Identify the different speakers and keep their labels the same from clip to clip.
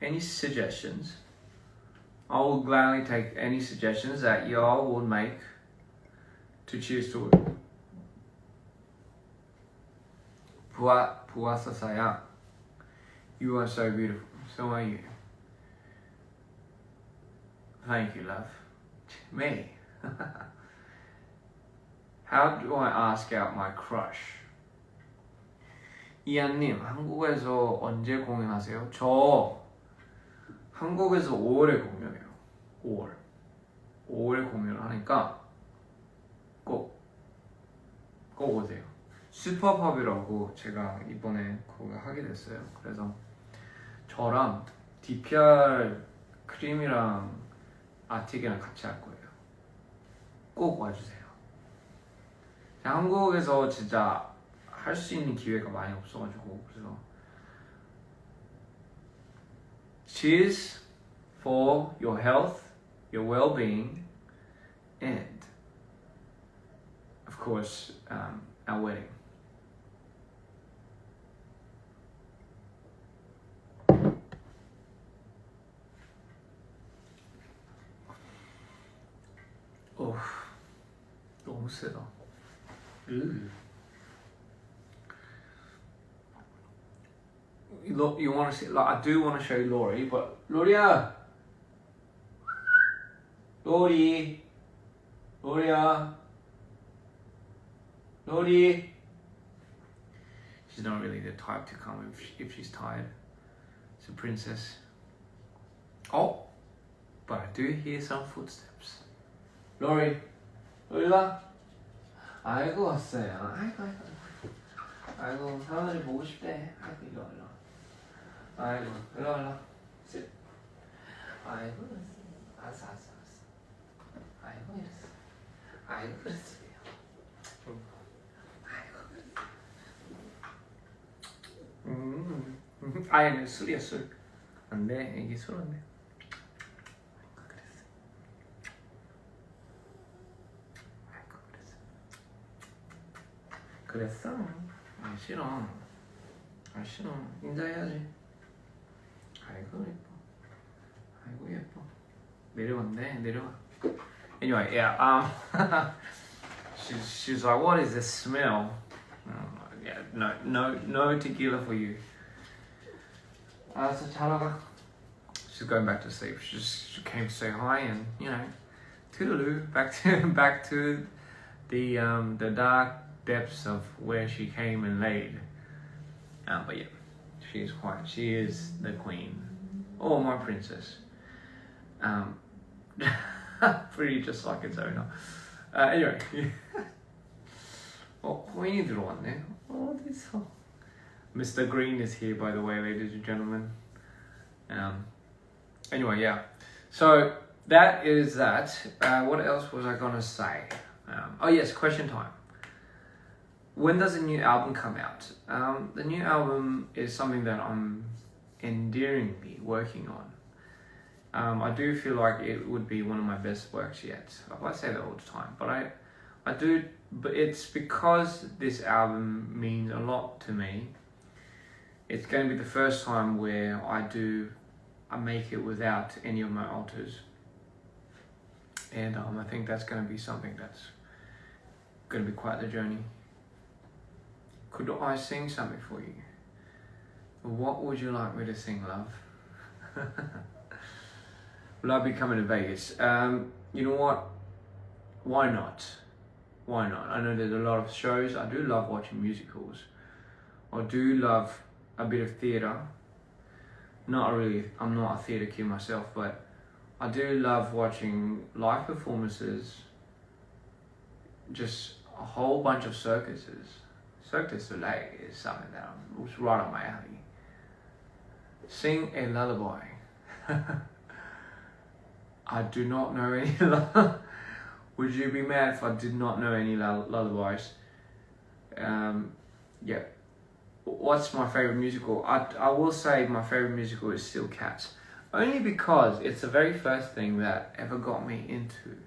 Speaker 1: any suggestions. I will gladly take any suggestions that y'all would make to cheers to it. 부왔었어요. You are so beautiful. So are you. Thank you, love. Me. How do I ask out my crush? 이한님, 한국에서 언제 공연하세요? 저 한국에서 5월에 공연해요. 5월에 공연을 하니까 꼭 오세요. 슈퍼팝이라고 제가 이번에 거기 하게 됐어요. 그래서 저랑 dpr 크림이랑 아틱이랑 같이 할 거예요. 꼭 와주세요. 한국에서 진짜 할 수 있는 기회가 많이 없어가지고 그래서 Cheers for your health, your well-being, and of course our wedding. 오, 너무 세다. You want to see? Like, I do want to show you Laurie, but Lauria, Laurie. She's not really the type to come if she's tired. It's a princess. Oh, but I do hear some footsteps. Laurie, 일로와. 아이고 왔어요. 아이고 사람들이 보고 싶대. 아이고 일로와. 아이고 일로와. Sit. 아이고 알았어. 아이고 이랬어. 아이고 그랬어요. 아니 술이야 술. 안 돼. 이게 술 안 돼. 그랬어? 아 싫어. 인사해야지. 아이고 예뻐. 아이고 예뻐. 내려와. Anyway, yeah. She's like, what is this smell? Yeah, no tequila for you. So 자러 가. She's going back to sleep. She came to say hi and toodaloo. Back to the dark depths of where she came and laid. But yeah, she is the queen, or my princess. Pretty just like its owner. Anyway, queen이 들어왔네. 어디서? Mr. Green is here, by the way, ladies and gentlemen. Anyway, yeah. So that is that. What else was I gonna say? Oh yes, question time. When does a new album come out? The new album is something that I'm endearingly working on. I do feel like it would be one of my best works yet. I say that all the time, but I do. But it's because this album means a lot to me. It's going to be the first time where I make it without any of my alters, and I think that's going to be something that's going to be quite the journey. Could I sing something for you? What would you like me to sing, love? Will I be coming to Vegas? You know what? Why not? I know there's a lot of shows. I do love watching musicals. I do love a bit of theatre. I'm not a theatre kid myself, but I do love watching live performances. Just a whole bunch of circuses. Cirque du Soleil is something that was right up my alley. Sing a lullaby. I do not know any Would you be mad if I did not know any lullabies? Yeah. What's my favourite musical? I will say my favourite musical is still Cats. Only because it's the very first thing that ever got me into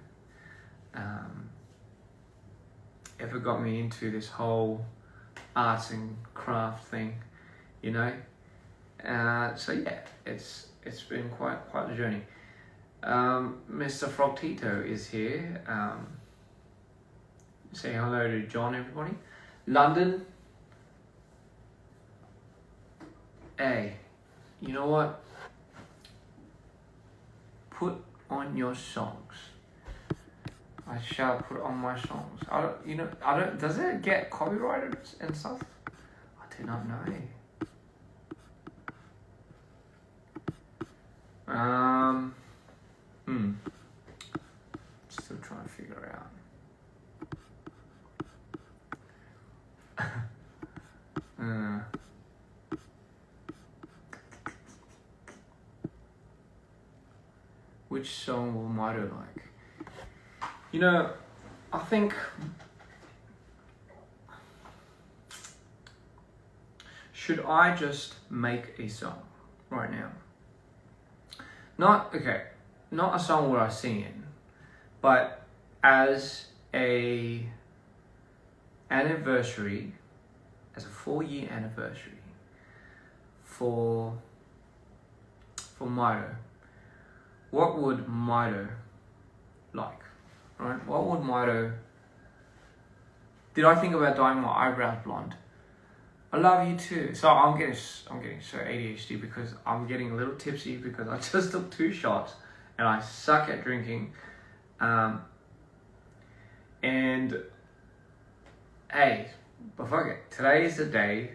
Speaker 1: this whole arts and craft thing, So yeah, it's been quite the journey. Mr. Frogtito is here. Say hello to John, everybody. London. Hey, you know what? Put on your songs. I shall put on my songs. I don't, does it get copyrighted and stuff? I do not know. Still trying to figure it out. Which song will Mario like? You know, I think should I just make a song right now? Not a song where I sing in, but as a anniversary, as a 4-year anniversary for Mito. What would Mito like? Right? What would Mito? Did I think about dyeing my eyebrows blonde? I love you too. So I'm getting so ADHD because I'm getting a little tipsy because I just took 2 shots and I suck at drinking. And hey, but fuck it. Today is the day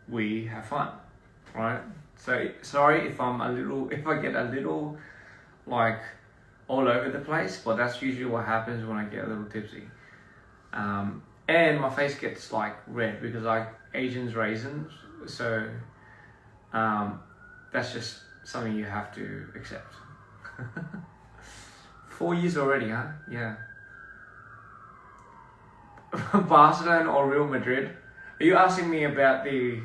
Speaker 1: we have fun, right? So sorry if I get a little like all over the place, but that's usually what happens when I get a little tipsy. And my face gets like red because I Asians raisins, so that's just something you have to accept. 4 years already, huh? Yeah. Barcelona or Real Madrid? Are you asking me about the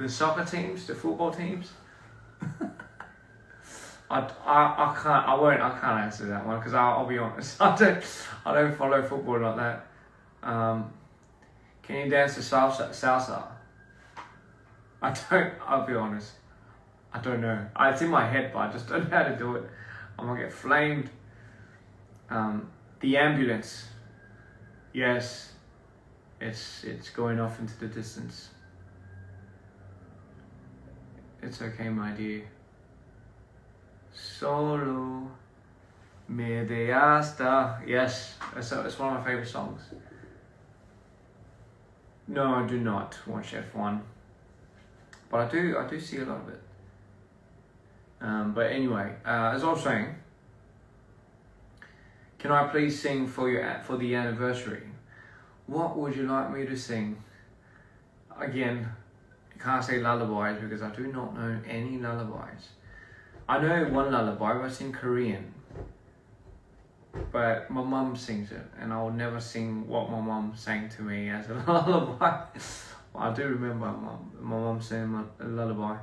Speaker 1: soccer teams, the football teams? I can't answer that one because I'll be honest. I don't follow football like that. Can you dance to salsa? I'll be honest. I don't know. It's in my head, but I just don't know how to do it. I'm gonna get flamed. The ambulance. Yes. It's going off into the distance. It's okay, my dear. Solo me dejaste. Yes, it's one of my favorite songs. No, I do not watch F1, but I do see a lot of it. But anyway, as I was saying, can I please sing for the anniversary? What would you like me to sing? Again, I can't say lullabies because I do not know any lullabies. I know one lullaby, but it's in Korean. But my mum sings it, and I will never sing what my mum sang to me as a lullaby. I do remember my mum saying a lullaby.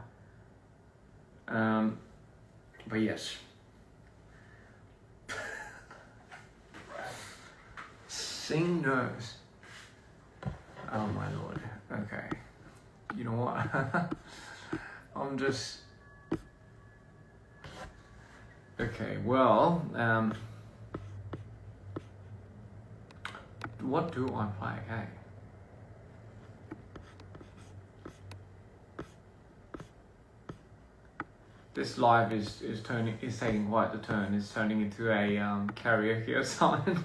Speaker 1: But yes. Sing nerves. Oh my lord. Okay. You know what? I'm just... Okay, well, what do I play? Hey. This live is taking quite the turn. It's turning into a karaoke or something.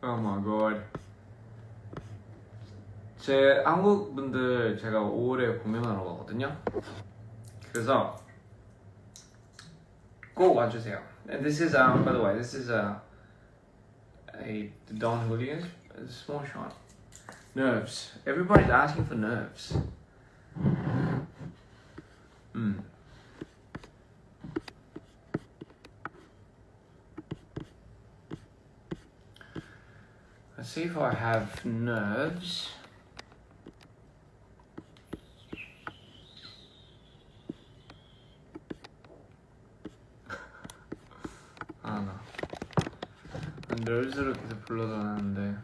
Speaker 1: Oh my god. 제 한국 분들 제가 5월에 공연하러 가거든요. 그래서 꼭 와주세요. And this is by the way, this is a Don Julio's, a small shot. Nerves. Everybody's asking for nerves. Let's see if I have nerves. nerves로 계속 불러다녔는데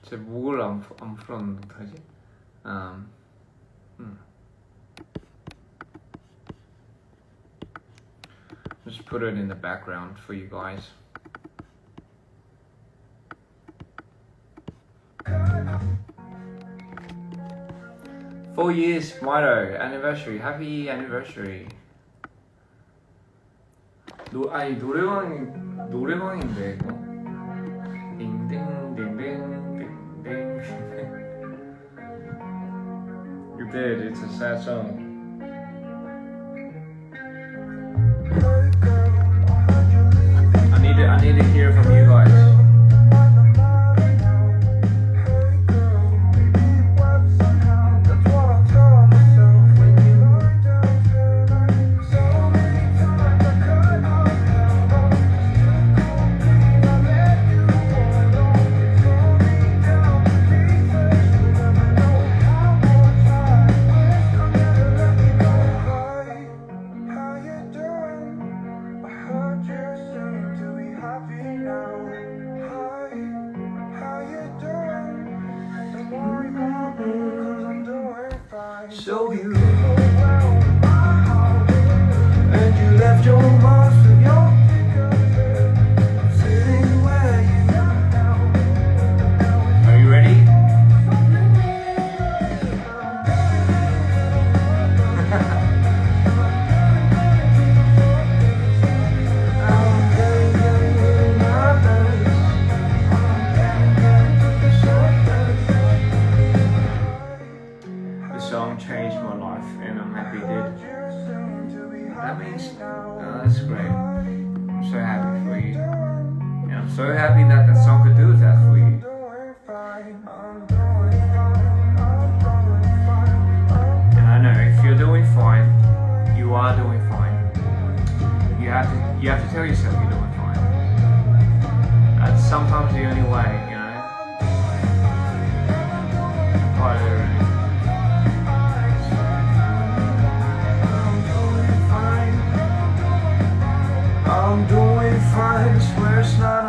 Speaker 1: 제 목을 안 풀었는데 어떡하지? Just put it in the background for you guys. Four years, Mito, anniversary. Happy anniversary. 아니 노래방인데 이거. 딩딩딩딩딩딩. You did. It's a sad song. I need to hear from you guys. So you and you left your mark of your sitting where you are. You ready? Song changed my life and I'm happy it did. That means, that's great. I'm so happy for you. And I'm so happy that that song could do that for you. And I know if you're doing fine, you are doing fine. You have to tell yourself you're doing fine. That's sometimes the only way, you know. I'm doing fine, swear it's not a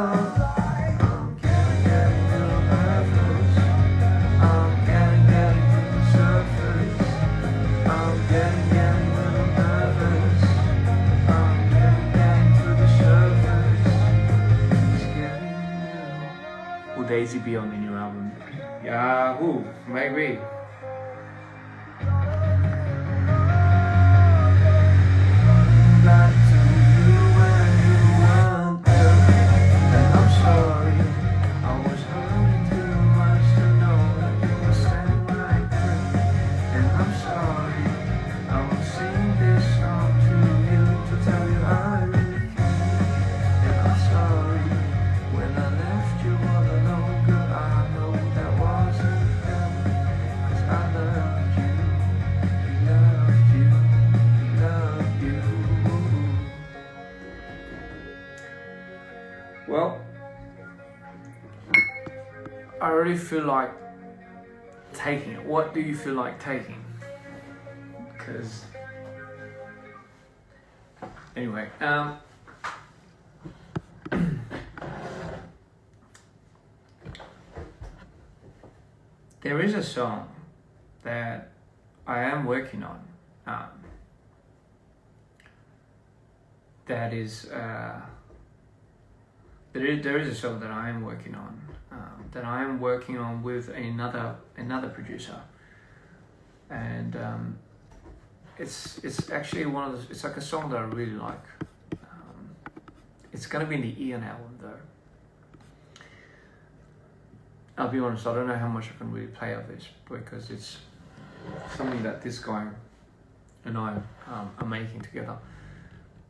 Speaker 1: I'm getting a little nervous. I'm getting to the surface. I'm getting a little nervous. I'm getting to the surface. It's getting little. Will Daisy be on the new album? Yeah, who? Maybe. Well, I really feel like taking it. What do you feel like taking? Because anyway, there is a song that I am working on. That is. There is a song that I am working on, with another producer, and it's actually one of the, it's like a song that I really like. It's gonna be in the Ian album though. I'll be honest, I don't know how much I can really play of this because it's something that this guy and I are making together.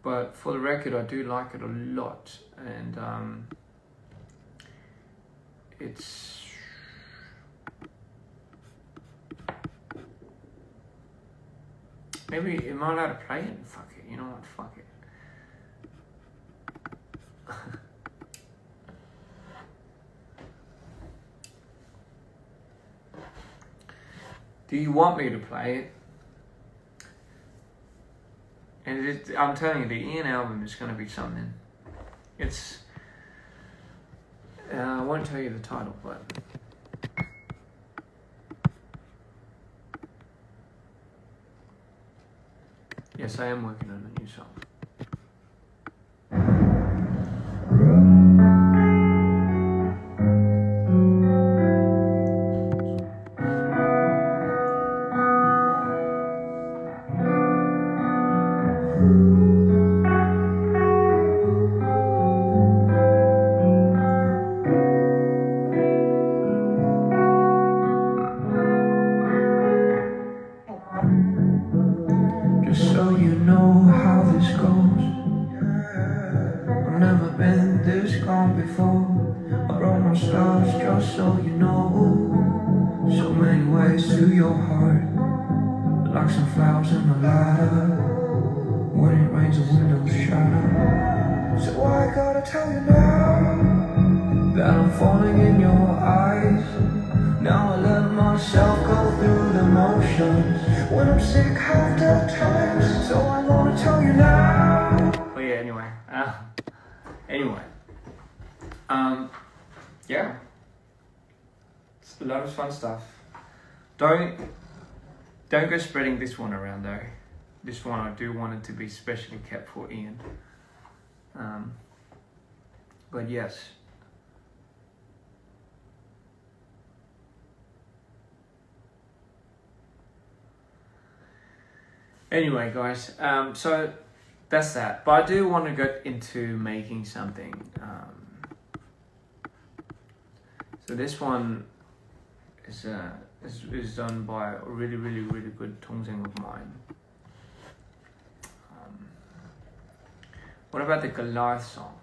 Speaker 1: But for the record, I do like it a lot, and it's maybe am I allowed to play it? Fuck it, you know what? Fuck it. Do you want me to play it? And I'm telling you, the Ian album is going to be something. It's... I won't tell you the title, but... Yes, I am working on a new song. Just so you know how this goes, I've never been this calm before. I wrote my stars just so you know. So many ways to your heart, like some flowers in a ladder. When it rains, the windows shatter. So I gotta tell you now that I'm falling in your eyes. Now I let myself go through the motions when I'm sick half the time. So I wanna tell you now. Oh yeah. Anyway. Yeah. It's a lot of fun stuff. Don't go spreading this one around though. This one I do want it to be specially kept for Ian. But yes. Anyway, guys, so that's that. But I do want to get into making something. So this one is done by a really good Tongzeng of mine. What about the Goliath song?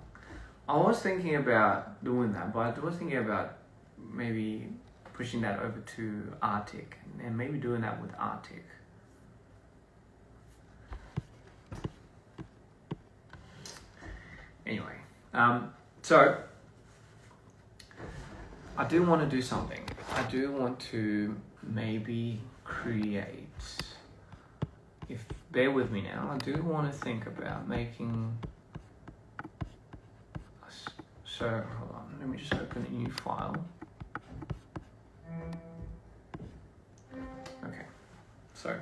Speaker 1: I was thinking about doing that, but I was thinking about maybe pushing that over to Arctic and maybe doing that with Arctic. Anyway, so I do want to do something. I do want to maybe create, bear with me now, I do want to think about making, so hold on, let me just open a new file. Okay, so.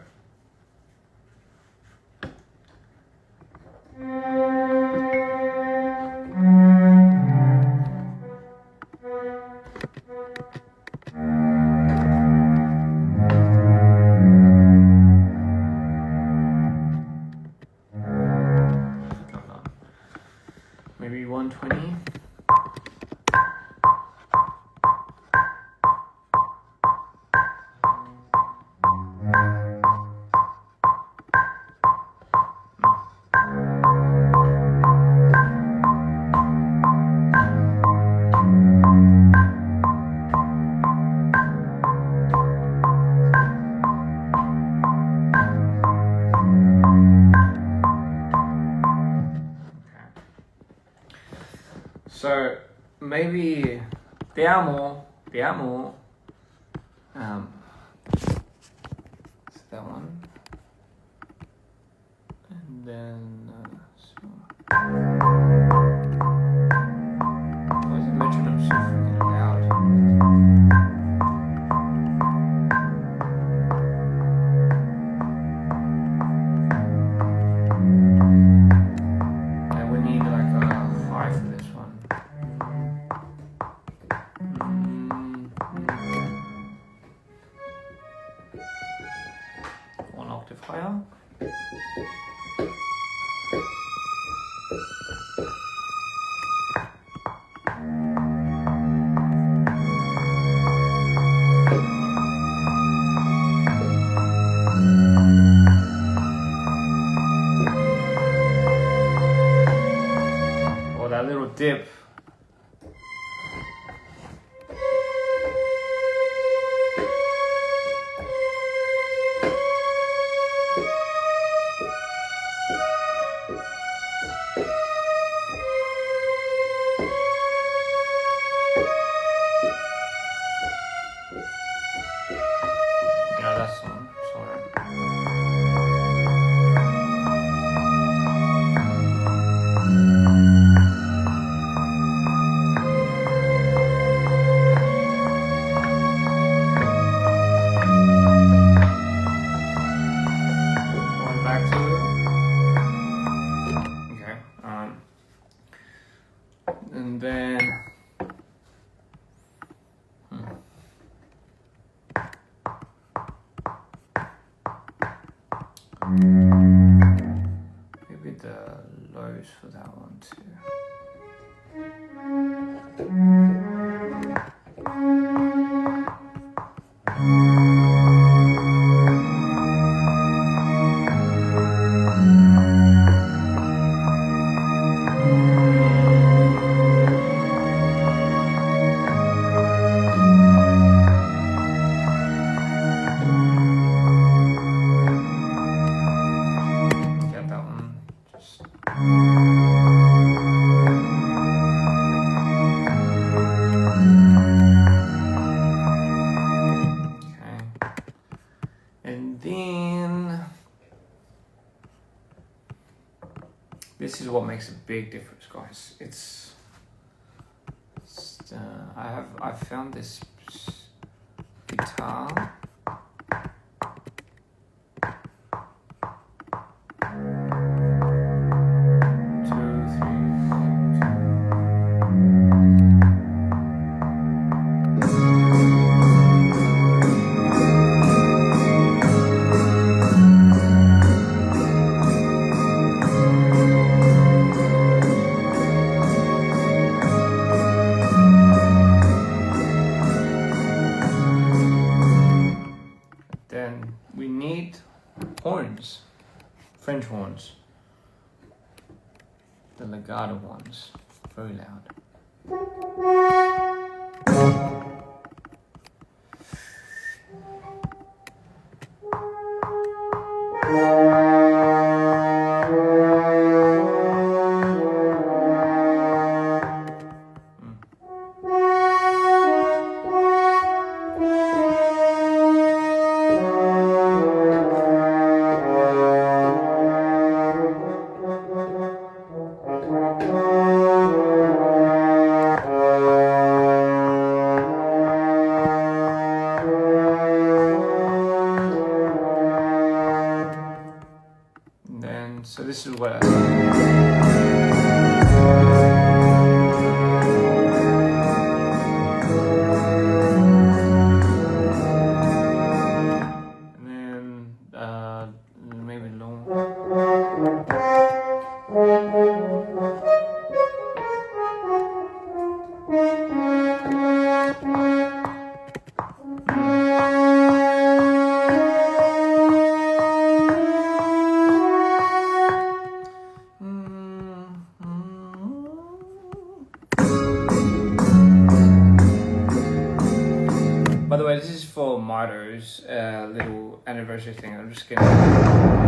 Speaker 1: Maybe 120. So maybe te amo. It's that one, and then why is the metronome so freaking loud? And we need like a high for this one. One octave higher. Oh, that little dip. Yeah, that's one. Sorry. Going back to it. Okay. And then. the lows for that one too. Get that one. Just and then this is what makes a big difference, guys. It's I found this guitar. Then we need horns, French horns, the legato ones, very loud. So this is where and then maybe low. By the way, this is for Mito's little anniversary thing. I'm just gonna.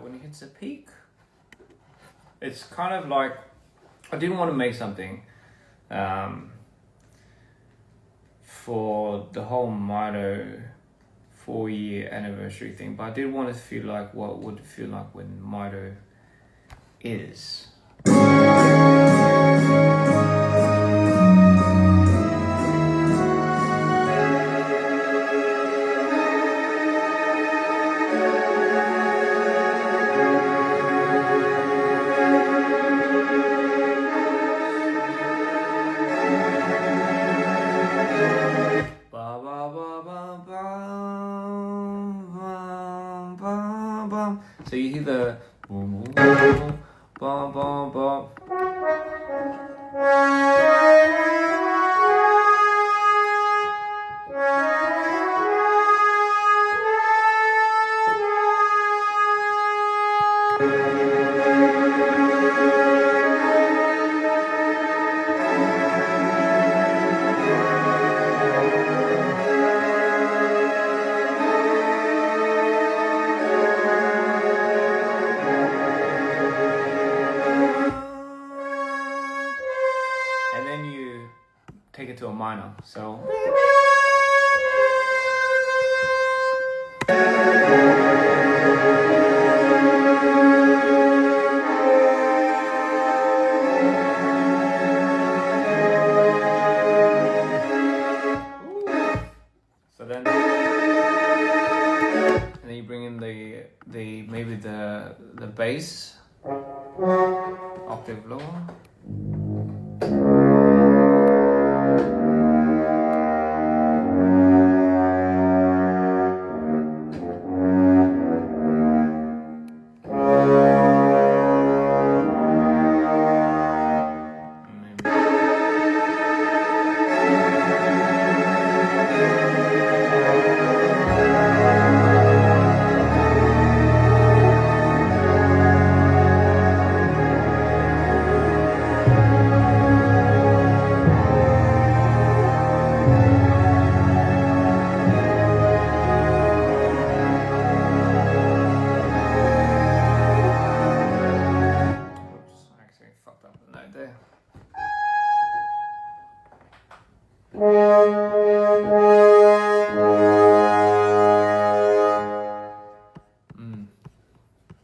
Speaker 1: When it hits a peak, it's kind of like I didn't want to make something for the whole Mito 4-year anniversary thing, but I did want to feel like what would it feel like when Mito is. So you hear the boom, boom, boom, boom, boom, boom. minor. So. And then you bring in the maybe the bass octave lower.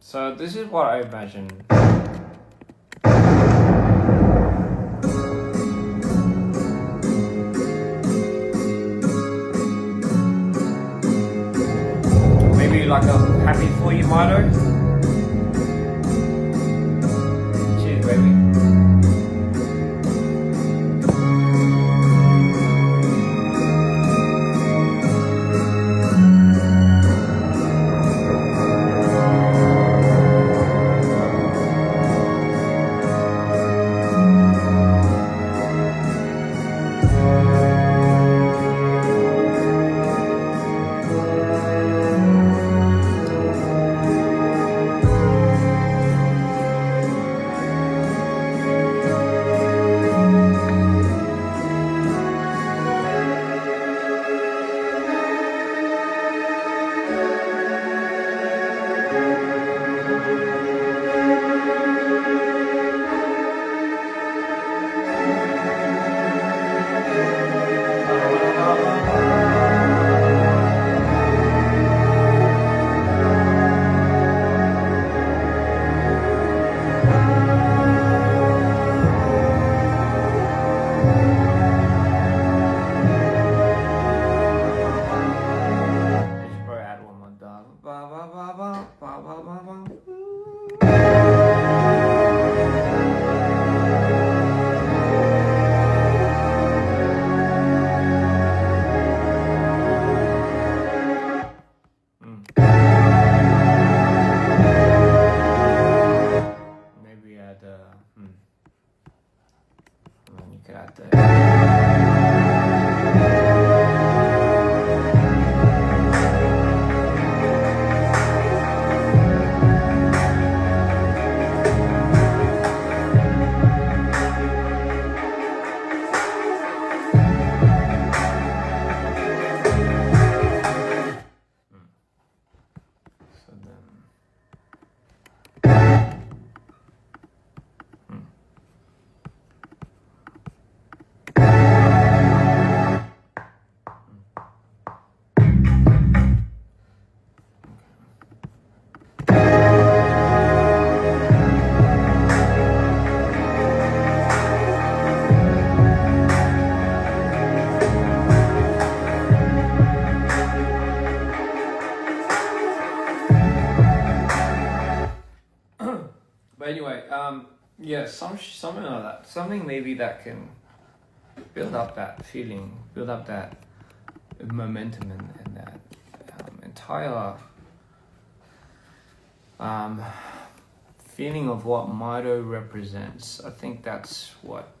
Speaker 1: So this is what I imagine. Maybe like a happy for you motto. Cheers, baby. But anyway, yeah, something like that. Something maybe that can build up that feeling, build up that momentum and that entire feeling of what Mito represents. I think that's what.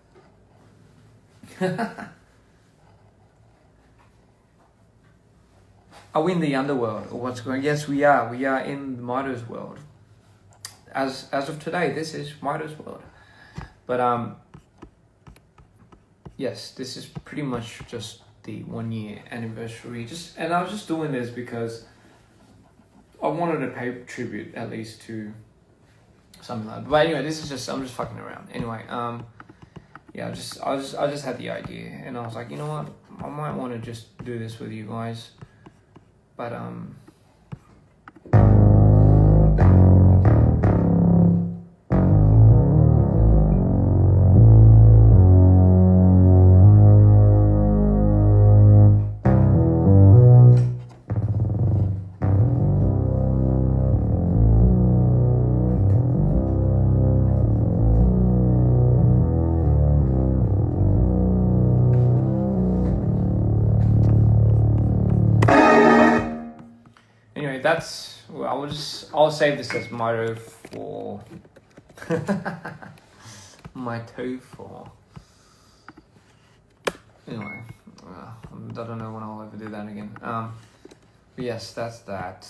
Speaker 1: Are we in the underworld or what's going? Yes, we are. We are in Mito's world. As of today, this is Mito's world. But yes, this is pretty much just the 1 year anniversary. And I was just doing this because I wanted to pay tribute at least to something like that. But anyway, this is just, I'm just fucking around. Anyway, yeah, I just had the idea, and I was like, you know what, I might want to just do this with you guys, but anyway, that's well, I'll save this as motto for my toe for. Anyway, I don't know when I'll ever do that again. But yes, that's that.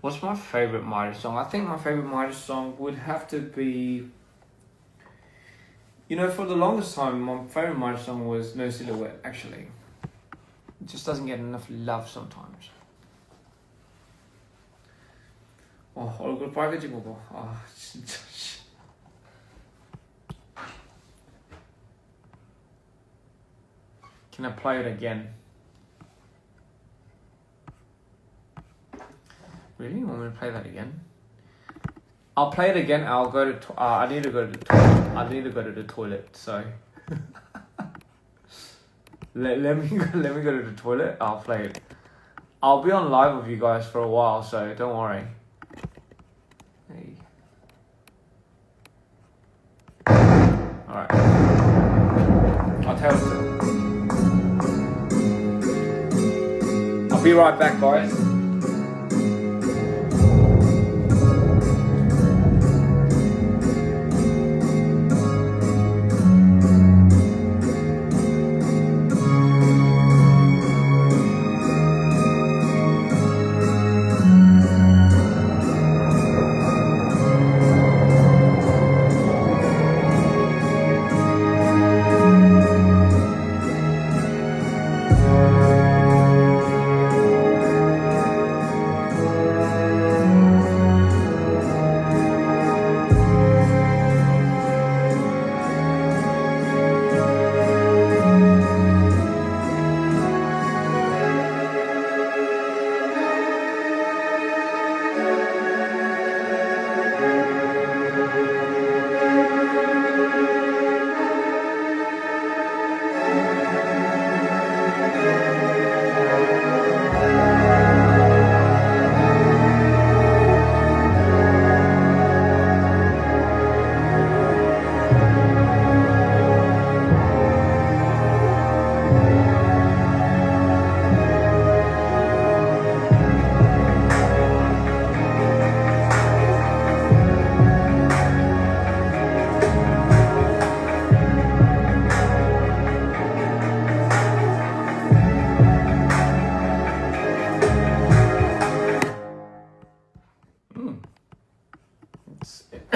Speaker 1: What's my favorite Midas song? I think my favorite Midas song would have to be. You know, for the longest time, my favorite Midas song was No Silhouette. Actually, it just doesn't get enough love sometimes. 얼굴 빨개지고 봐. 아 진짜. Can I play it again? Really? You want me to play that again? I'll play it again. I'll go to. I need to go to the toilet. I need to go to the toilet. So let me go to the toilet. I'll play it. I'll be on live with you guys for a while, so don't worry. Hey. All right. I'll tell you. I'll be right back, guys.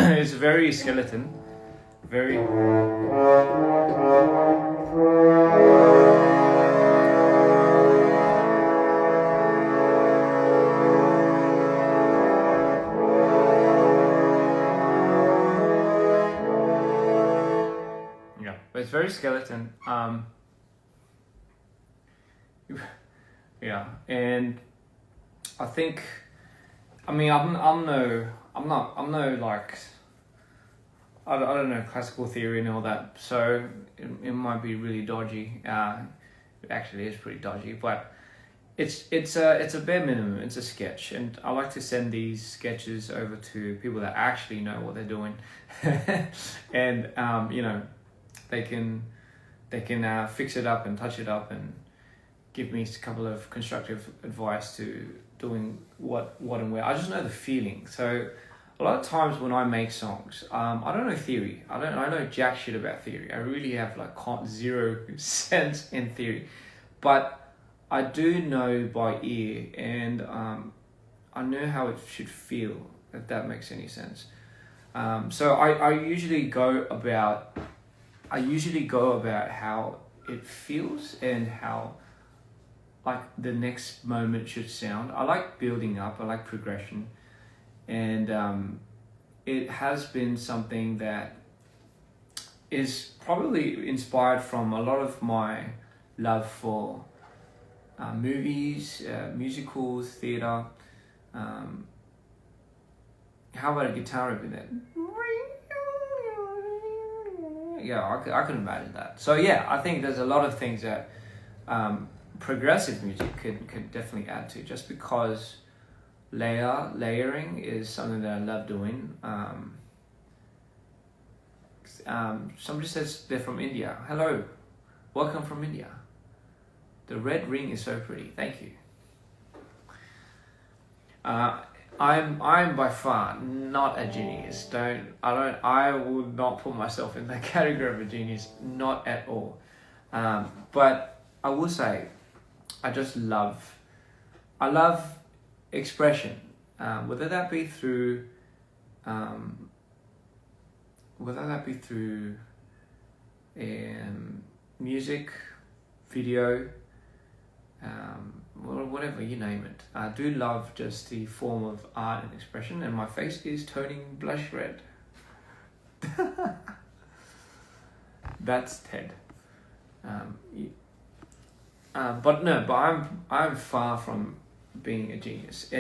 Speaker 1: It's very skeleton, very. Yeah, but it's very skeleton. Yeah, and I think, I mean, I'm no like, I don't know classical theory and all that, so it might be really dodgy. It actually is pretty dodgy, but it's a bare minimum. It's a sketch, and I like to send these sketches over to people that actually know what they're doing, and you know, they can fix it up and touch it up and give me a couple of constructive advice to doing what and where. I just know the feeling. So a lot of times when I make songs, I don't know theory. I know jack shit about theory. I really have like 0 sense in theory, but I do know by ear, and I know how it should feel, if that makes any sense. So I usually go about how it feels and how like the next moment should sound. I like building up, I like progression, and it has been something that is probably inspired from a lot of my love for movies, musicals, theatre. How about a guitar riff in that? Yeah, I can imagine that. So yeah, I think there's a lot of things that progressive music could definitely add to, just because layering is something that I love doing. Somebody says they're from India. Hello, welcome from India. The red ring is so pretty. Thank you. I'm by far not a genius. I would not put myself in that category of a genius, not at all. But I will say, I love expression, whether that be through music, video, whatever, you name it. I do love just the form of art and expression, and my face is turning blush red. That's Ted. But I'm far from being a genius.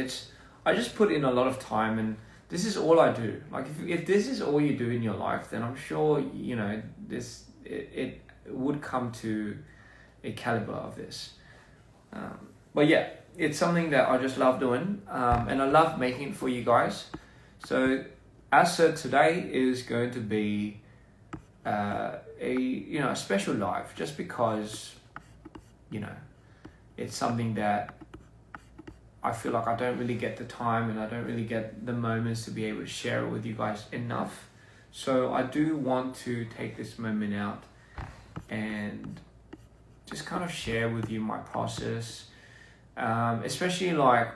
Speaker 1: I just put in a lot of time, and this is all I do. Like if this is all you do in your life, then I'm sure it would come to a caliber of this. But yeah, it's something that I just love doing, and I love making it for you guys. So as said, today is going to be a special live, just because it's something that I feel like I don't really get the time, and I don't really get the moments to be able to share it with you guys enough. So I do want to take this moment out and just kind of share with you my process. Especially like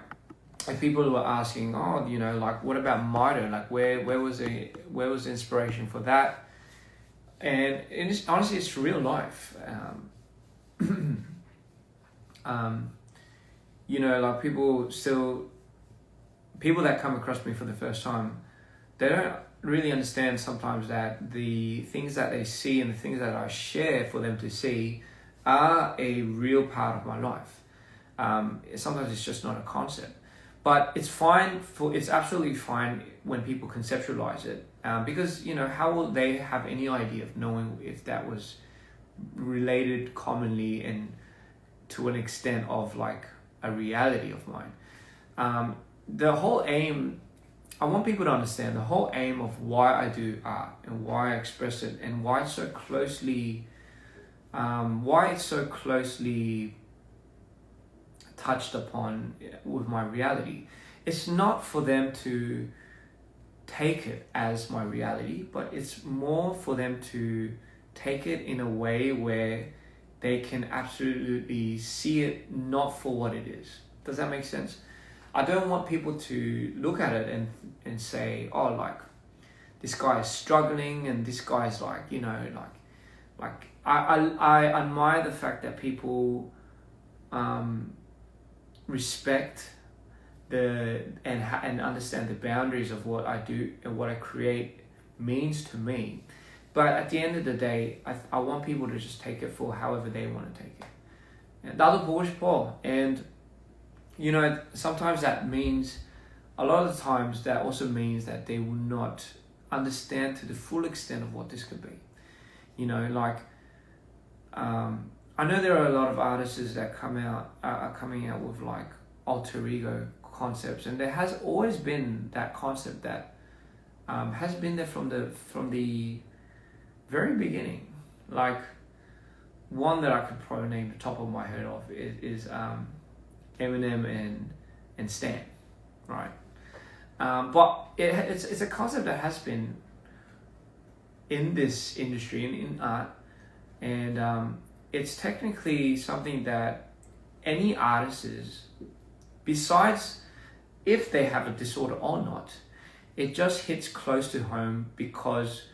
Speaker 1: if people were asking, like what about Mito? Like where was the inspiration for that? And honestly, it's real life. Like people that come across me for the first time, they don't really understand sometimes that the things that they see and the things that I share for them to see are a real part of my life. Sometimes it's just not a concept, but it's absolutely fine when people conceptualize it, because how will they have any idea of knowing if that was related commonly and to an extent of like a reality of mine. The whole aim, I want people to understand the whole aim of why I do art and why I express it and why it's so closely touched upon with my reality. It's not for them to take it as my reality, but it's more for them to take it in a way where they can absolutely see it not for what it is. Does that make sense? I don't want people to look at it and say, oh, like this guy is struggling and this guy's like, I admire the fact that people respect and understand the boundaries of what I do and what I create means to me. But at the end of the day, I want people to just take it for however they want to take it. And sometimes that means, a lot of the times that also means that they will not understand to the full extent of what this could be. I know there are a lot of artists that are coming out with like alter ego concepts, and there has always been that concept that has been there from the very beginning. Like one that I could probably name the top of my head of is Eminem and Stan, right? But it's a concept that has been in this industry and in art, and it's technically something that any artist is, besides if they have a disorder or not, it just hits close to home, because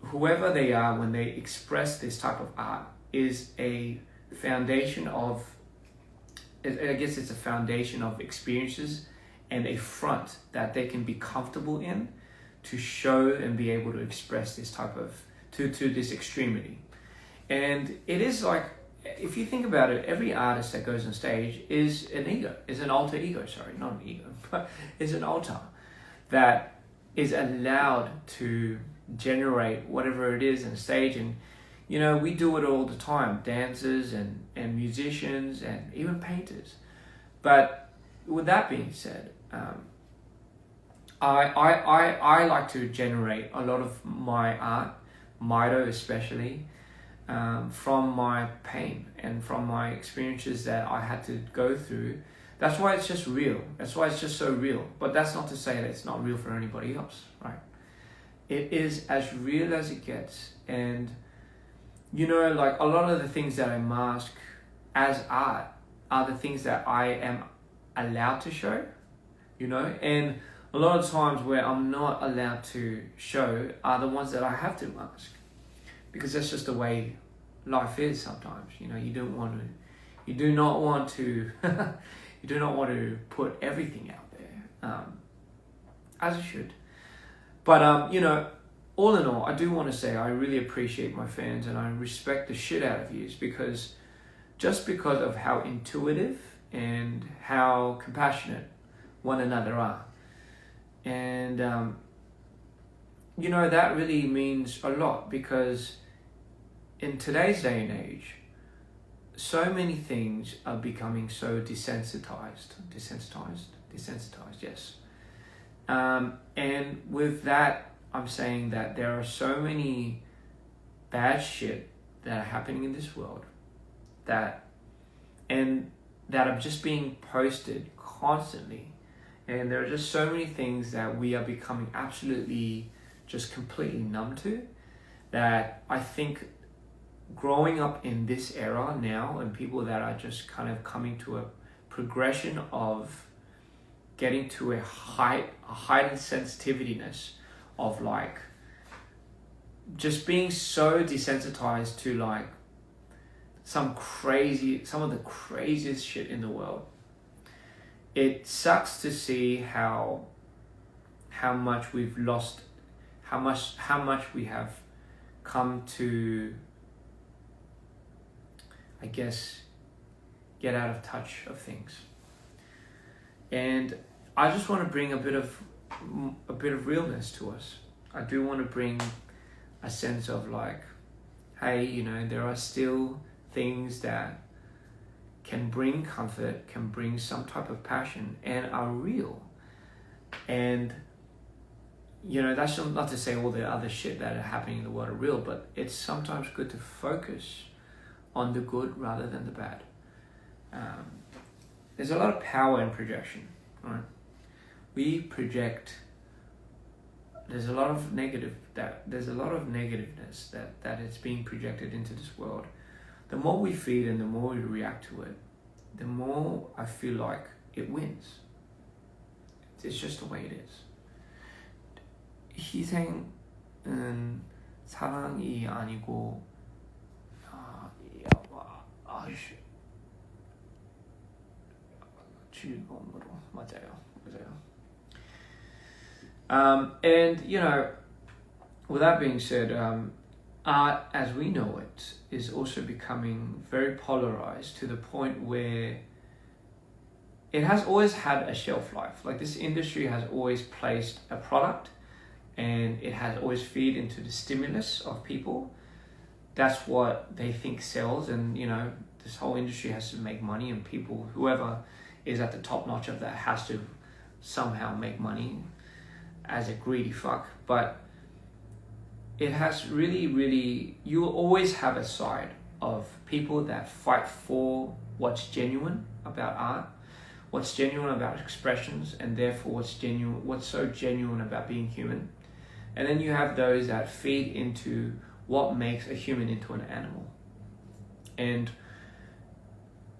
Speaker 1: whoever they are when they express this type of art is a foundation of I guess it's a foundation of experiences and a front that they can be comfortable in to show and be able to express this type of, to this extremity. And it is like, if you think about it, every artist that goes on stage is an alter ego, sorry, not an ego, but is an alter that is allowed to generate whatever it is on stage. And, you know, we do it all the time, dancers and musicians and even painters. But with that being said, I like to generate a lot of my art, Maido especially, from my pain and from my experiences that I had to go through. That's why it's just real. That's why it's just so real. But that's not to say that it's not real for anybody else, right? It is as real as it gets. And, you know, like a lot of the things that I mask as art are the things that I am allowed to show, you know, and a lot of times where I'm not allowed to show are the ones that I have to mask, because that's just the way life is sometimes. You know, you do not want to you do not want to put everything out there, as you should. But you know, all in all, I do want to say I really appreciate my fans and I respect the shit out of you, because of how intuitive and how compassionate one another are. And you know, that really means a lot, because in today's day and age, so many things are becoming so desensitized, yes. And with that, I'm saying that there are so many bad shit that are happening in this world that are just being posted constantly. And there are just so many things that we are becoming absolutely just completely numb to, that I think growing up in this era now, and people that are just kind of coming to a progression of getting to a heightened sensitiveness of like just being so desensitized to like some of the craziest shit in the world. It sucks to see how much we've lost, how much we have come to, I guess, get out of touch of things. And I just want to bring a bit of realness to us. I do want to bring a sense of like, hey, you know, there are still things that can bring comfort, can bring some type of passion, and are real. And, you know, that's not to say all the other shit that are happening in the world are real, but it's sometimes good to focus on the good rather than the bad. There's a lot of power in projection, right? We project. There's a lot of negativeness that is being projected into this world. The more we feed and the more we react to it, the more I feel like it wins. It's just the way it is. 희생은 사랑이 아니고 즐거움으로. 맞아요. And you know, with that being said, art as we know it is also becoming very polarized to the point where it has always had a shelf life. Like, this industry has always placed a product and it has always feed into the stimulus of people. That's what they think sells, and you know, this whole industry has to make money, and people, whoever is at the top notch of that, has to somehow make money as a greedy fuck. But it has really, you will always have a side of people that fight for what's genuine about art, what's genuine about expressions, and therefore what's so genuine about being human. And then you have those that feed into what makes a human into an animal. And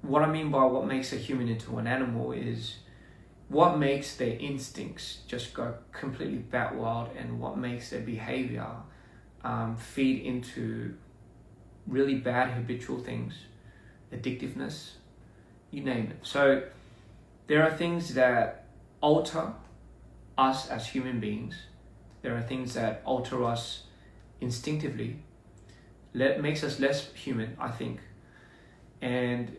Speaker 1: what I mean by what makes a human into an animal is what makes their instincts just go completely bat wild, and what makes their behavior feed into really bad habitual things, addictiveness, you name it. So there are things that alter us as human beings. There are things that alter us instinctively, makes us less human, I think, and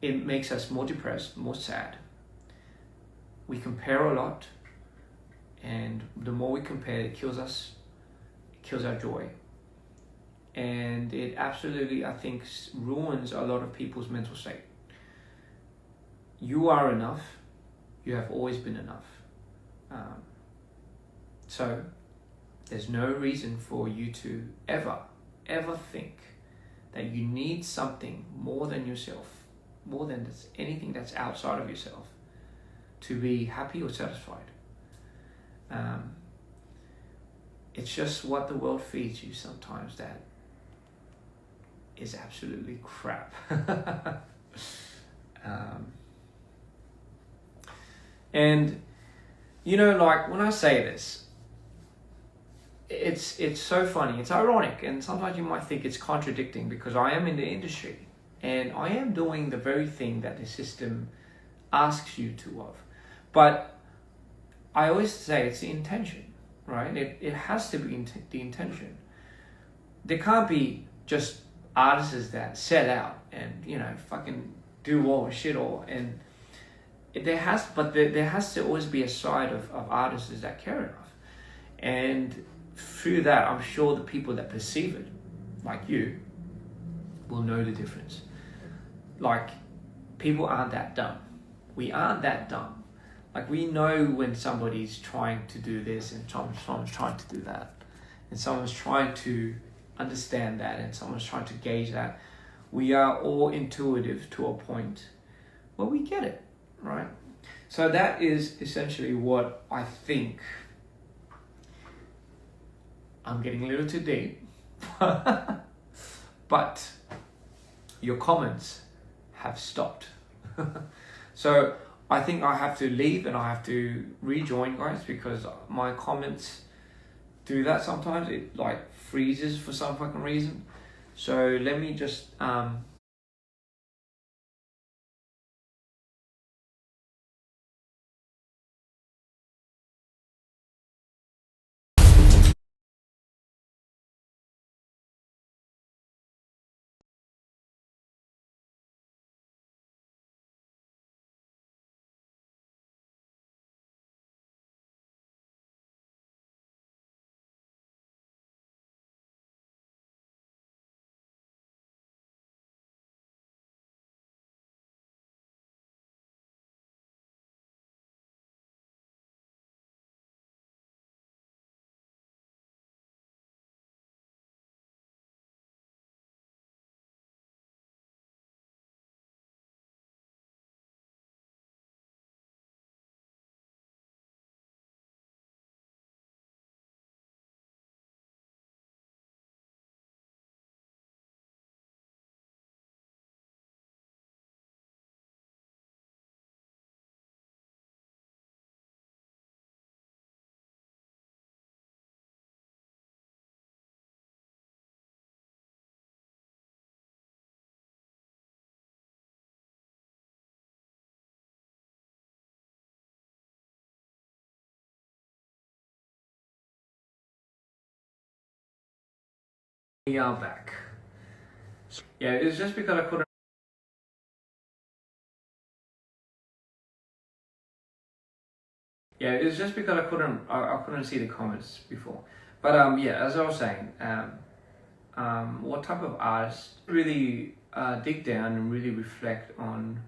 Speaker 1: it makes us more depressed, more sad. We compare a lot, and the more we compare, it kills us, it kills our joy, and it absolutely, I think, ruins a lot of people's mental state. You are enough. You have always been enough. So there's no reason for you to ever think that you need something more than yourself, more than anything that's outside of yourself, to be happy or satisfied. It's just what the world feeds you sometimes that is absolutely crap. And like when I say this, it's so funny, it's ironic, and sometimes you might think it's contradicting, because I am in the industry and I am doing the very thing that the system asks you to of. But I always say it's the intention, right? It has to be the intention. There can't be just artists that sell out and fucking do all shit all, and there has to always be a side of artists that care enough, and through that I'm sure the people that perceive it, like you, will know the difference. Like, people aren't that dumb. We aren't that dumb. Like, we know when somebody's trying to do this and someone's trying to do that, and someone's trying to understand that, and someone's trying to gauge that. We are all intuitive to a point where we get it, right? So that is essentially what I think. I'm getting a little too deep, but your comments have stopped. So I think I have to leave and I have to rejoin, guys, because my comments do that sometimes. It like freezes for some fucking reason. So let me just we are back. Yeah, it's just because I couldn't. Yeah, it's just because I couldn't see the comments before. But yeah, as I was saying, what type of artist really dig down and really reflect on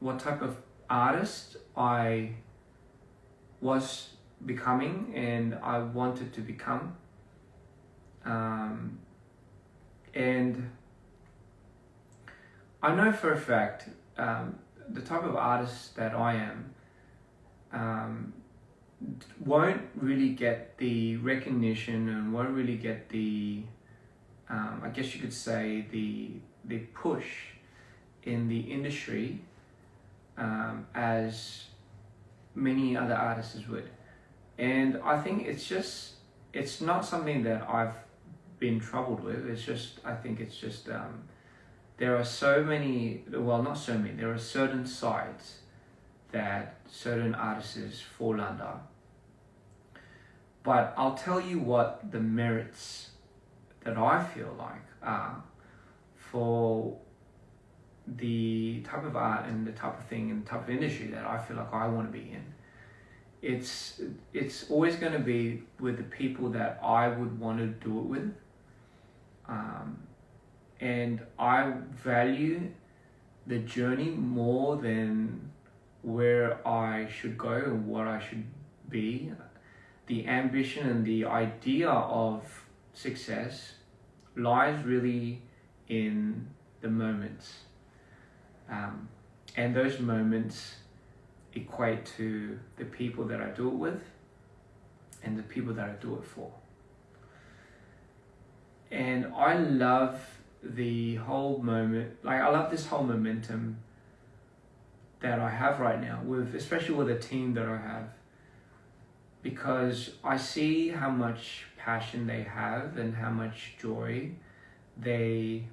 Speaker 1: what type of artist I was becoming and I wanted to become. And I know for a fact the type of artist that I am won't really get the recognition and won't really get the I guess you could say the push in the industry as many other artists would. And I think it's not something that I've been troubled with. It's just, I think it's just there are so many, well, not so many, there are certain sides that certain artists fall under. But I'll tell you what the merits that I feel like are for the type of art and the type of thing and the type of industry that I feel like I want to be in. It's always going to be with the people that I would want to do it with. And I value the journey more than where I should go and what I should be. The ambition and the idea of success lies really in the moments. And those moments equate to the people that I do it with and the people that I do it for. And I love the whole moment, like I love this whole momentum that I have right now, especially with the team that I have, because I see how much passion they have and how much joy they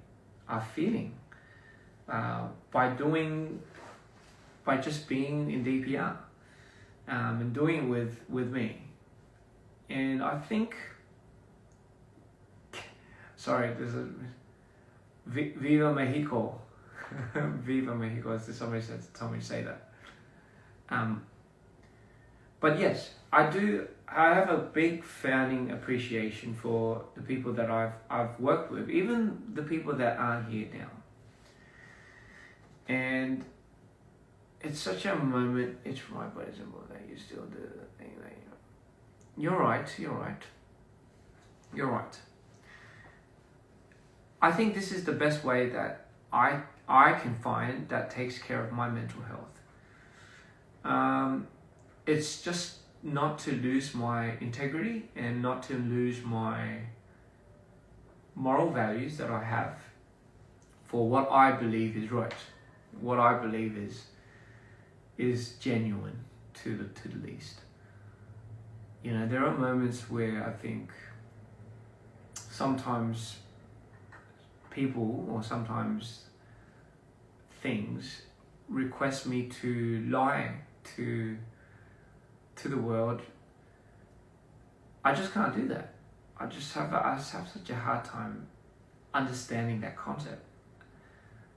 Speaker 1: are feeling by just being in dprian and doing it with me. And I think, sorry, there's a Viva Mexico. Viva Mexico, as somebody told me to say that. But yes, I have a big founding appreciation for the people that I've worked with, even the people that aren't here now. And it's such a moment. It's right, but it's a moment that you still do the thing that you're right. I think this is the best way that I can find that takes care of my mental health. It's just not to lose my integrity and not to lose my moral values that I have for what I believe is right, what I believe is genuine to the least. You know, there are moments where I think sometimes people or sometimes things request me to lie to the world. I just can't do that. I just have such a hard time understanding that concept.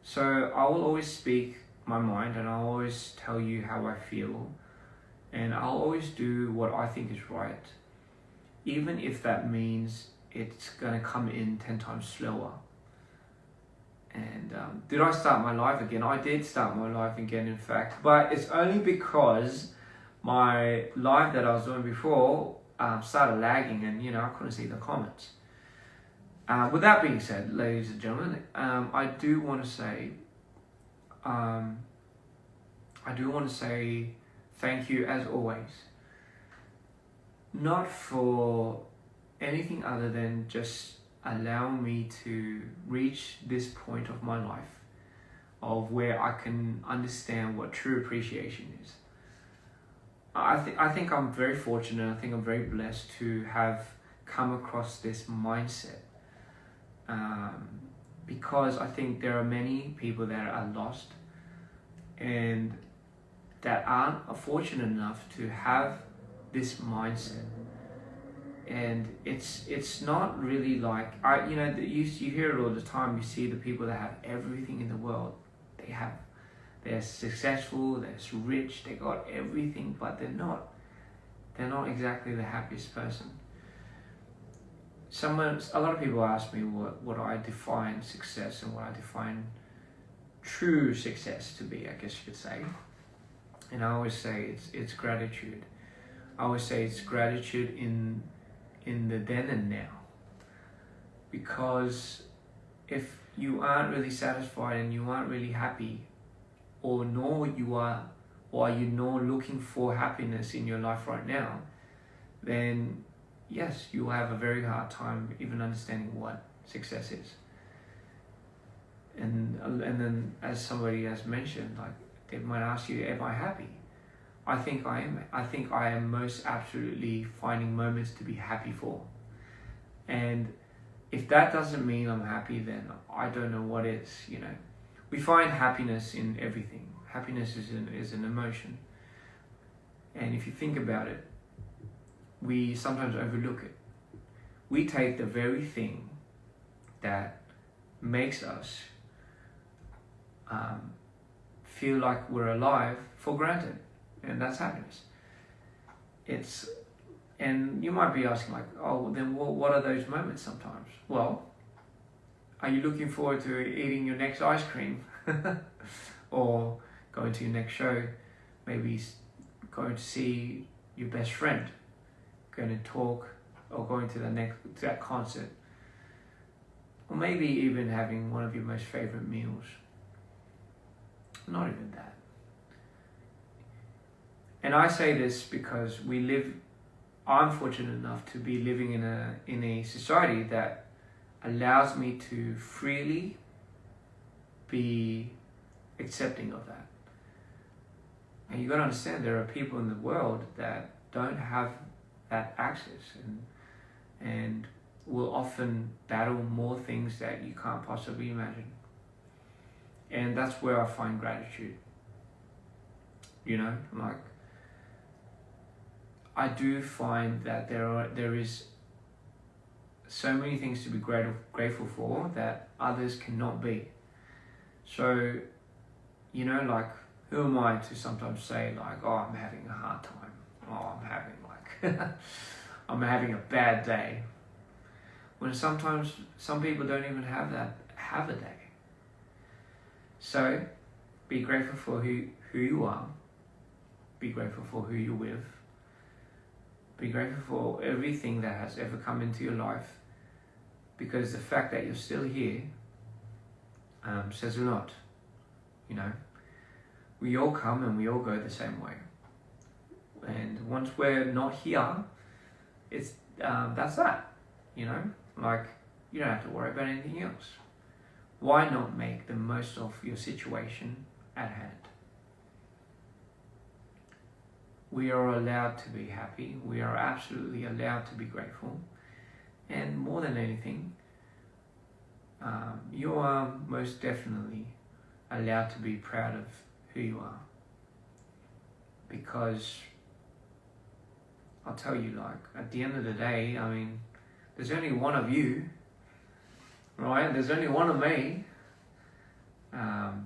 Speaker 1: So I will always speak my mind, and I'll always tell you how I feel, and I'll always do what I think is right, even if that means it's gonna come in 10 times slower. And did I start my life again? I did start my life again, in fact, but it's only because my live that I was doing before started lagging, and I couldn't see the comments. With that being said, ladies and gentlemen, I do want to say thank you as always. Not for anything other than just allowing me to reach this point of my life of where I can understand what true appreciation is. I think I'm very fortunate. I think I'm very blessed to have come across this mindset, because I think there are many people that are lost and that aren't fortunate enough to have this mindset. And it's not really like you hear it all the time. You see the people that have everything in the world. They're successful, they're rich, they got everything, but they're not exactly the happiest person. A lot of people ask me what I define success and what I define true success to be, I guess you could say. And I always say it's gratitude. I always say it's gratitude in the then and now. Because if you aren't really satisfied and you aren't really happy, or are you looking for happiness in your life right now, then yes, you will have a very hard time even understanding what success is. And then, as somebody has mentioned, like they might ask you, am I happy? I think I am. I think I am most absolutely finding moments to be happy for. And if that doesn't mean I'm happy, then I don't know what is, you know. We find happiness in everything. Happiness is an emotion. And if you think about it, we sometimes overlook it. We take the very thing that makes us feel like we're alive for granted, and that's happiness. And you might be asking, like, oh, then what are those moments sometimes? Well, are you looking forward to eating your next ice cream? Or going to your next show? Maybe going to see your best friend, going to talk, or going to that concert, or maybe even having one of your most favorite meals. Not even that. And I say this because I'm fortunate enough to be living in a society that allows me to freely be accepting of that. And you got to understand, there are people in the world that don't have that access, and will often battle more things that you can't possibly imagine. And that's where I find gratitude. You know, like, I do find that there is so many things to be grateful for that others cannot be. So, you know, like, who am I to sometimes say, like, oh, I'm having a hard time. Oh, I'm having I'm having a bad day. When sometimes some people don't even have a day. So, be grateful for who you are. Be grateful for who you're with. Be grateful for everything that has ever come into your life, because the fact that you're still here says a lot. You know, we all come and we all go the same way. And once we're not here, it's that's that. You know, like, you don't have to worry about anything else. Why not make the most of your situation at hand? We are allowed to be happy. We are absolutely allowed to be grateful. And more than anything, you are most definitely allowed to be proud of who you are. Because I'll tell you, like, at the end of the day, I mean, there's only one of you, right? There's only one of me. And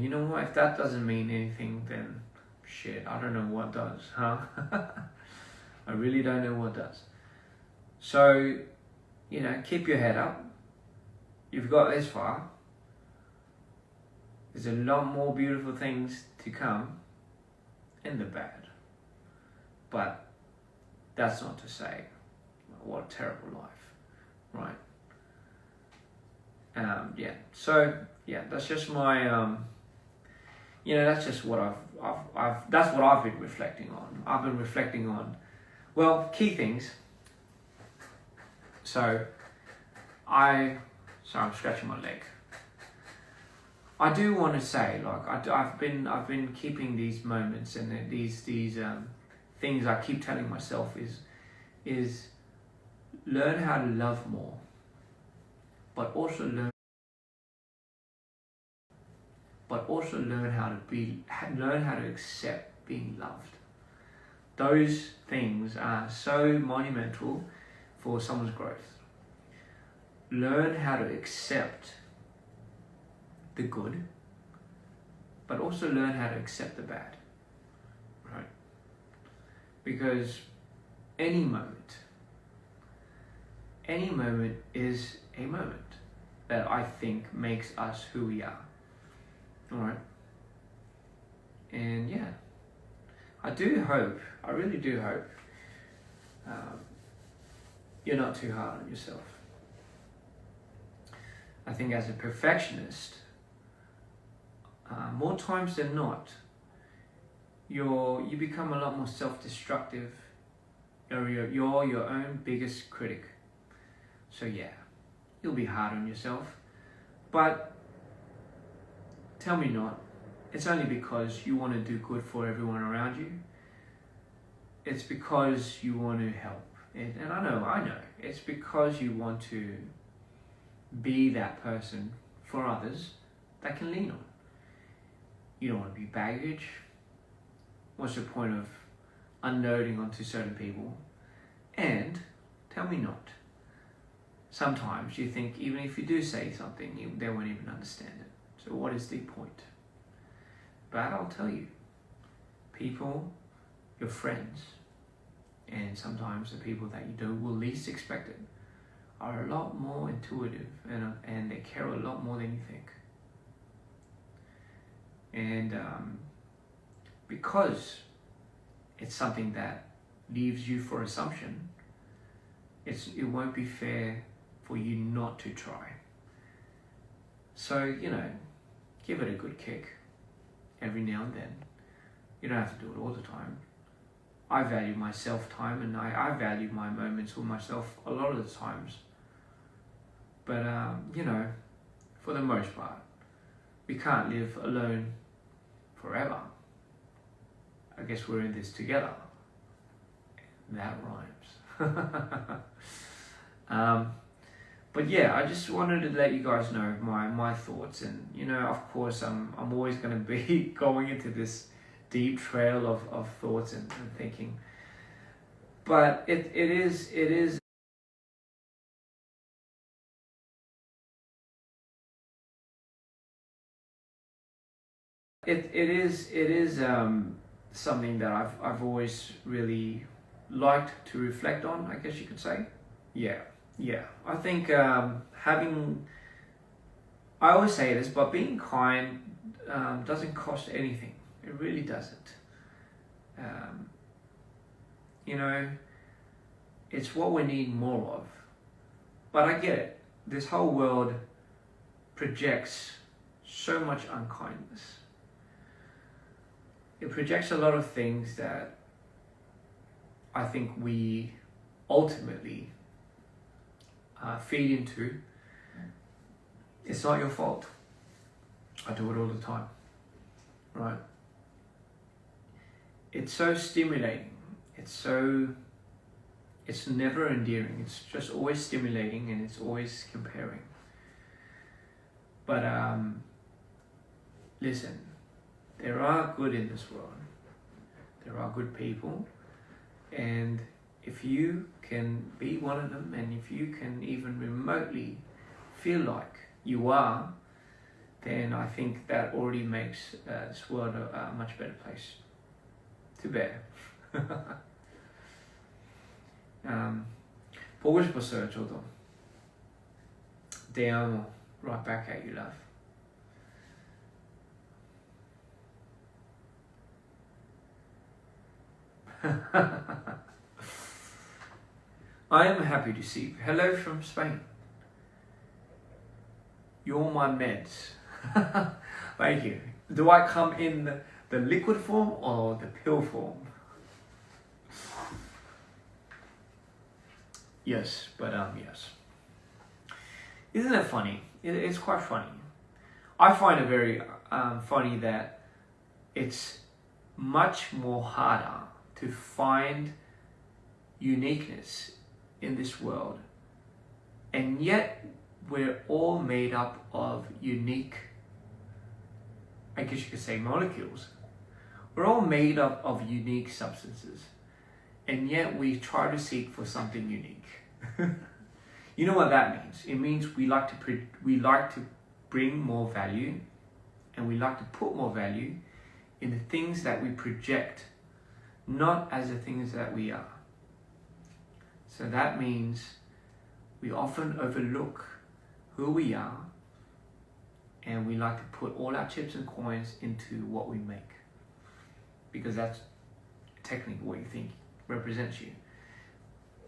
Speaker 1: you know what? If that doesn't mean anything, then shit, I don't know what does, huh? I really don't know what does. So, you know, keep your head up. You've got this far. There's a lot more beautiful things to come, in the bad. But that's not to say, what a terrible life, right? Yeah. So yeah, that's just my that's just what that's what I've been reflecting on. I've been reflecting on, well, key things. So I'm scratching my leg. I do want to say, like, I've been keeping these moments and these things I keep telling myself is learn how to love more, but also learn how to accept being loved. Those things are so monumental for someone's growth. Learn how to accept the good, but also learn how to accept the bad, right? Because any moment is a moment that I think makes us who we are. Alright? And yeah, I really do hope you're not too hard on yourself. I think as a perfectionist, more times than not, you become a lot more self-destructive. You're your own biggest critic. So yeah, you'll be hard on yourself. But tell me not. It's only because you want to do good for everyone around you. It's because you want to help. And I know, it's because you want to be that person for others that can lean on. You don't want to be baggage. What's the point of unloading onto certain people? And tell me not. Sometimes you think even if you do say something, they won't even understand it. So what is the point? But I'll tell you, people, your friends, and sometimes the people that you do will least expect it, are a lot more intuitive and they care a lot more than you think. And because it's something that leaves you for assumption, it won't be fair for you not to try. So, give it a good kick every now and then. You don't have to do it all the time. I value my self-time and I value my moments with myself a lot of the times. But, for the most part, we can't live alone forever. I guess we're in this together. That rhymes. But yeah, I just wanted to let you guys know my thoughts, and of course I'm always going to be going into this deep trail of thoughts and thinking, but it is something that I've always really liked to reflect on, I guess you could say. Yeah. I think I always say this, but being kind doesn't cost anything. It really doesn't. It's what we need more of. But I get it. This whole world projects so much unkindness. It projects a lot of things that I think we ultimately feed into. It's not your fault. I do it all the time, right? It's so stimulating. It's never endearing. It's just always stimulating and it's always comparing. But listen, there are good in this world. There are good people, and if you can be one of them, and if you can even remotely feel like you are, then I think that already makes this world a much better place to bear. 보고 싶었어요, 저도. Te amo. Right back at you, love. I am happy to see you. Hello from Spain. You're my meds. Thank you. Do I come in the liquid form or the pill form? Yes, but yes. Isn't it funny? It's quite funny. I find it very funny that it's much more harder to find uniqueness in this world, and yet we're all made up of unique, I guess you could say, molecules. We're all made up of unique substances, and yet we try to seek for something unique. You know what that means? It means we like to bring more value, and we like to put more value in the things that we project, not as the things that we are. So that means we often overlook who we are, and we like to put all our chips and coins into what we make, because that's technically what you think represents you.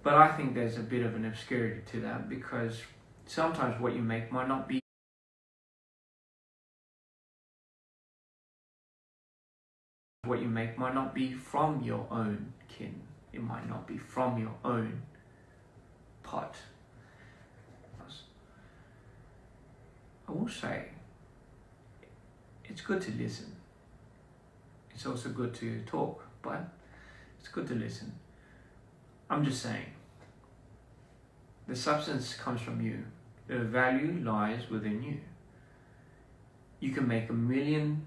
Speaker 1: But I think there's a bit of an obscurity to that, because sometimes what you make might not be from your own kin. It might not be from your own pot. I will say, it's good to listen. It's also good to talk, but it's good to listen. I'm just saying, The substance comes from you. The value lies within you. You can make a million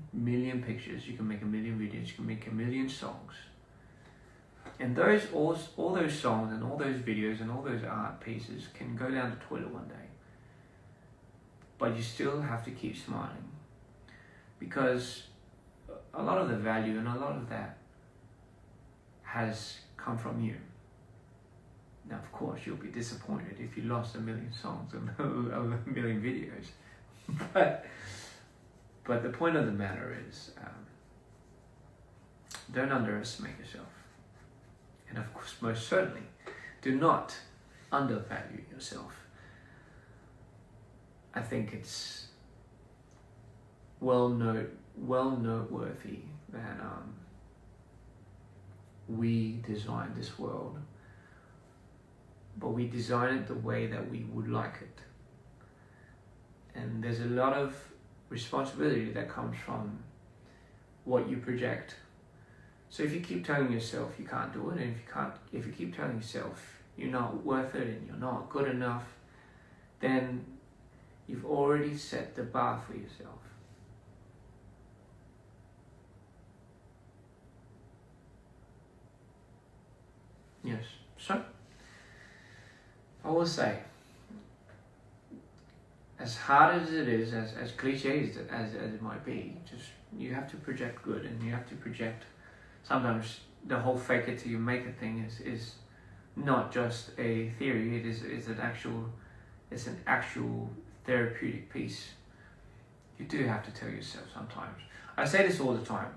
Speaker 1: pictures, you can make a million videos, you can make a million songs. And all those songs and all those videos and all those art pieces can go down the toilet one day. But you still have to keep smiling. Because a lot of the value and a lot of that has come from you. Now, of course, you'll be disappointed if you lost a million songs and a million videos. But the point of the matter is, don't underestimate yourself. And of course, most certainly, do not undervalue yourself. I think it's well noteworthy that we designed this world, but we design it the way that we would like it. And there's a lot of responsibility that comes from what you project. So if you keep telling yourself you can't do it, and if you keep telling yourself you're not worth it and you're not good enough, then you've already set the bar for yourself. Yes. So I will say, as hard as it is, as cliche as it might be, just you have to project good, and you have to project. Sometimes the whole fake it till you make it thing is not just a theory. It's an actual therapeutic piece. You do have to tell yourself sometimes. I say this all the time.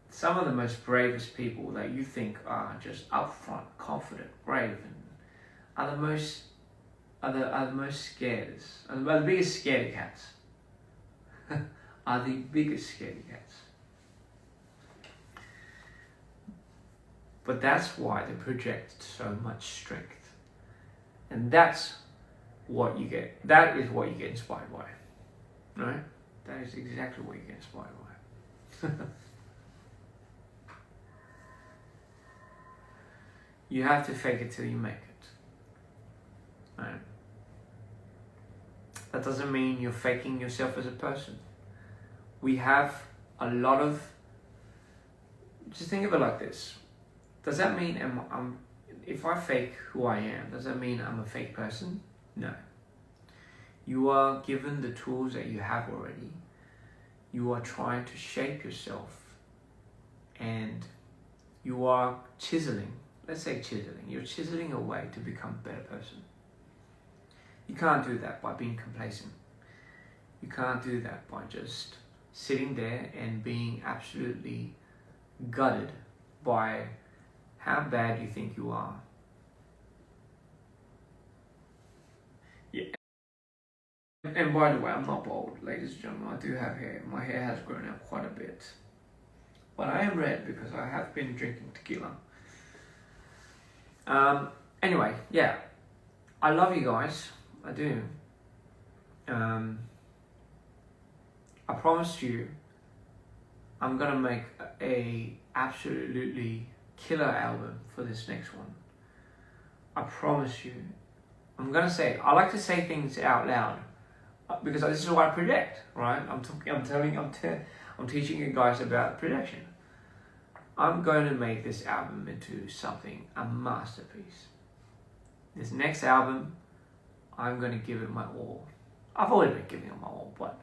Speaker 1: Some of the most bravest people that you think are just upfront, confident, brave, and are the most scared, are the biggest scaredy cats. Are the biggest scaredy cats. But that's why they project so much strength. And that's what you get. That is what you get inspired by. Right? That is exactly what you get inspired by. You have to fake it till you make it. Right? That doesn't mean you're faking yourself as a person. We have a lot of... Just think of it like this. Does that mean if I fake who I am, does that mean I'm a fake person? No. You are given the tools that you have already. You are trying to shape yourself, and you are chiseling. Let's say chiseling. You're chiseling away to become a better person. You can't do that by being complacent. You can't do that by just sitting there and being absolutely gutted by how bad you think you are. Yeah. And by the way, I'm not bald, ladies and gentlemen. I do have hair. My hair has grown out quite a bit. But I am red because I have been drinking tequila. Anyway, yeah. I love you guys. I do. I promise you, I'm gonna make a absolutely killer album for this next one. I promise you. I'm gonna say, I like to say things out loud because this is what I project, right? I'm teaching you guys about projection. I'm going to make this album into something, a masterpiece. This next album, I'm going to give it my all. I've already been giving it my all, but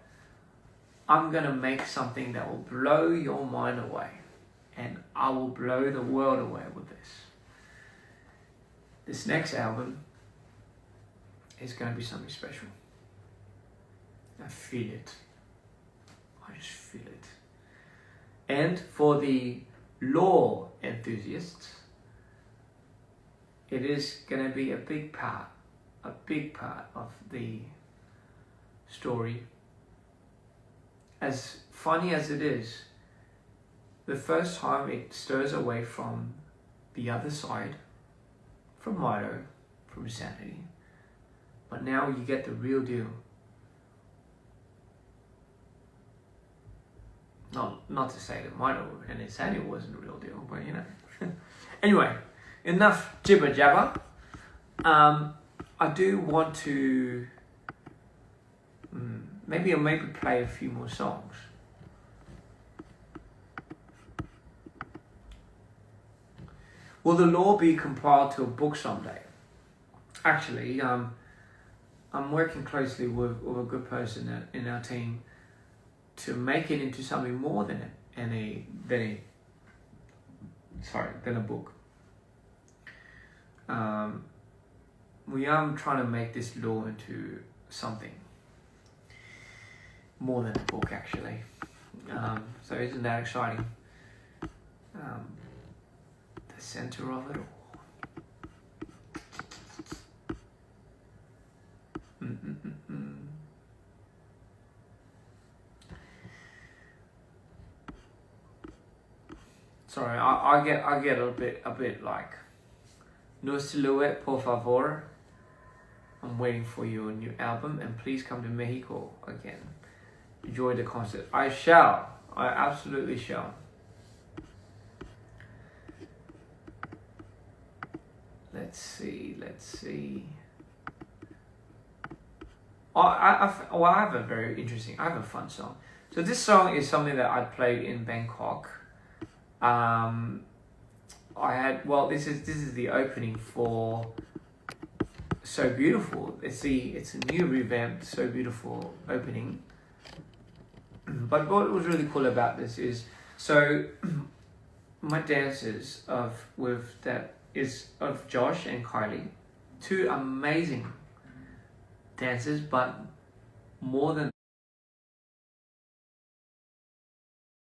Speaker 1: I'm going to make something that will blow your mind away. And I will blow the world away with this. This next album is going to be something special. I feel it. I just feel it. And for the law enthusiasts, it is going to be a big part of the story. As funny as it is, the first time it stirs away from the other side, from Mito, from Insanity, but now you get the real deal. Not to say that Mito and Insanity wasn't the real deal, but you know. Anyway, enough jibber jabber. I do want to maybe play a few more songs. Will the law be compiled to a book someday? Actually, I'm working closely with a good person in our team to make it into something more than a book. We are trying to make this law into something more than a book, actually. So isn't that exciting? The center of it all. Sorry, I get a bit like, no silhouette, por favor. I'm waiting for your new album, and please come to Mexico again. Enjoy the concert. I shall. I absolutely shall. Let's see. I have a very interesting. I have a fun song. So this song is something that I played in Bangkok. This is the opening for So Beautiful. It's a new revamped So Beautiful opening. But what was really cool about this is, so my dancers of Josh and Kylie, two amazing dancers, but more than